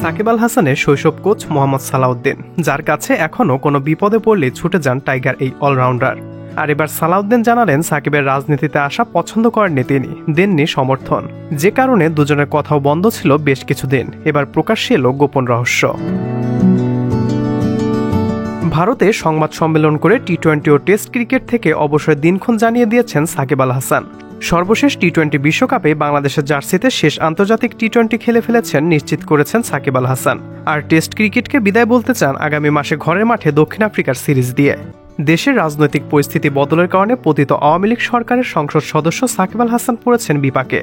সাকিব আল হাসানের শৈশব কোচ মোহাম্মদ সালাউদ্দিন, যার কাছে এখনও কোনো বিপদে পড়লে ছুটে যান টাইগার এই অলরাউন্ডার। আর এবার সালাউদ্দিন জানালেন সাকিবের রাজনীতিতে আসা পছন্দ করেননি তিনি, দেননি সমর্থন, যে কারণে দুজনের কথাও বন্ধ ছিল বেশ কিছুদিন। এবার প্রকাশ্যে এলো গোপন রহস্য। ভারতে সংবাদ সম্মেলন করে টি-20 ও টেস্ট ক্রিকেট থেকে অবসরের দিনক্ষণ জানিয়ে দিয়েছেন সাকিব আল হাসান। সর্বশেষ টি-20 বিশ্বকাপে বাংলাদেশের জার্সিতে শেষ আন্তর্জাতিক টি-20 খেলে ফেলেছেন নিশ্চিত করেছেন সাকিব আল হাসান। আর টেস্ট ক্রিকেটকে বিদায় বলতে চান আগামী মাসে ঘরের মাঠে দক্ষিণ আফ্রিকার সিরিজ দিয়ে। দেশের রাজনৈতিক পরিস্থিতি বদলের কারণে পতিত আওয়ামী লীগ সরকারের সংসদ সদস্য সাকিব আল হাসান পড়েছেন বিপাকে।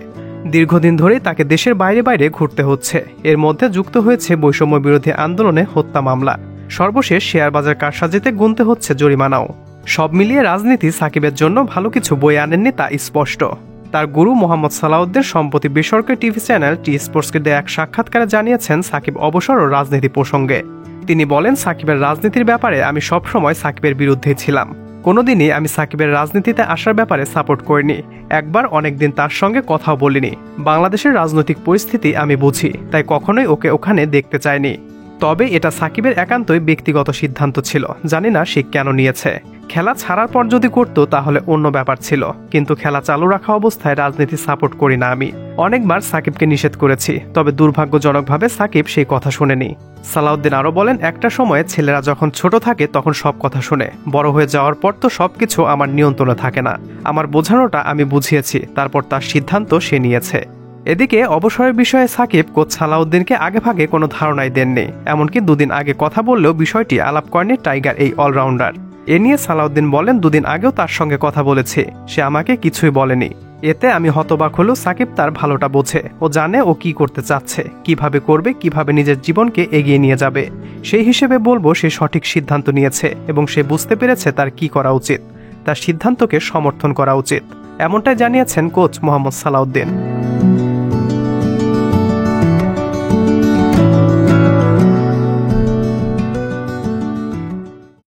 দীর্ঘদিন ধরেই তাকে দেশের বাইরে বাইরে ঘুরতে হচ্ছে। এর মধ্যে যুক্ত হয়েছে বৈষম্য বিরোধী আন্দোলনে হত্যা মামলা, সর্বশেষ শেয়ার বাজার কারসাজিতে গুনতে হচ্ছে জরিমানাও। সব মিলিয়ে রাজনীতি সাকিবের জন্য ভালো কিছু বয়ে আনেননি তা স্পষ্ট। তার গুরু মোহাম্মদ সালাউদ্দিন সম্প্রতি বেসরকারি টিভি চ্যানেল টি স্পোর্টসকে দেয়া এক সাক্ষাৎকারে জানিয়েছেন সাকিব অবসর ও রাজনীতি প্রসঙ্গে। তিনি বলেন, সাকিবের রাজনীতির ব্যাপারে আমি সবসময় সাকিবের বিরুদ্ধেই ছিলাম। কোনোদিনই আমি সাকিবের রাজনীতিতে আসার ব্যাপারে সাপোর্ট করিনি। একবার অনেকদিন তার সঙ্গে কথাও বলিনি। বাংলাদেশের রাজনৈতিক পরিস্থিতি আমি বুঝি, তাই কখনোই ওকে ওখানে দেখতে চাইনি। তবে এটা সাকিবের একান্তই ব্যক্তিগত সিদ্ধান্ত ছিল, জানি না সে কেন নিয়েছে। খেলা ছাড়ার পর যদি করতো তাহলে অন্য ব্যাপার ছিল, কিন্তু খেলা চালু রাখা অবস্থায় রাজনীতি সাপোর্ট করি না আমি। অনেকবার সাকিবকে নিষেধ করেছি, তবে দুর্ভাগ্যজনকভাবে সাকিব সেই কথা শোনেনি। সালাউদ্দিন আরও বলেন, একটা সময়ে ছেলেরা যখন ছোট থাকে তখন সব কথা শোনে, বড় হয়ে যাওয়ার পর তো সবকিছু আমার নিয়ন্ত্রণে থাকে না। আমার বোঝানোটা আমি বুঝিয়েছি, তারপর তার সিদ্ধান্ত সে নিয়েছে। এদিকে অবসরের বিষয়ে সাকিব কোচ সালাউদ্দিনকে আগেভাগে কোনো ধারণাই দেননি। এমনকি দুদিন আগে কথা বললেও বিষয়টি আলাপ করেনি টাইগার এই অলরাউন্ডার। এ নিয়ে সালাউদ্দিন বলেন, দুদিন আগেও তার সঙ্গে কথা বলেছি, সে আমাকে কিছুই বলেনি। এতে আমি হতবাক হলেও সাকিব তার ভালোটা বোঝে, ও জানে ও কি করতে চাচ্ছে, কিভাবে করবে, কিভাবে নিজের জীবনকে এগিয়ে নিয়ে যাবে। সেই হিসেবে বলবো সে সঠিক সিদ্ধান্ত নিয়েছে এবং সে বুঝতে পেরেছে তার কি করা উচিত। তার সিদ্ধান্তকে সমর্থন করা উচিত, এমনটাই জানিয়েছেন কোচ মোহাম্মদ সালাউদ্দিন।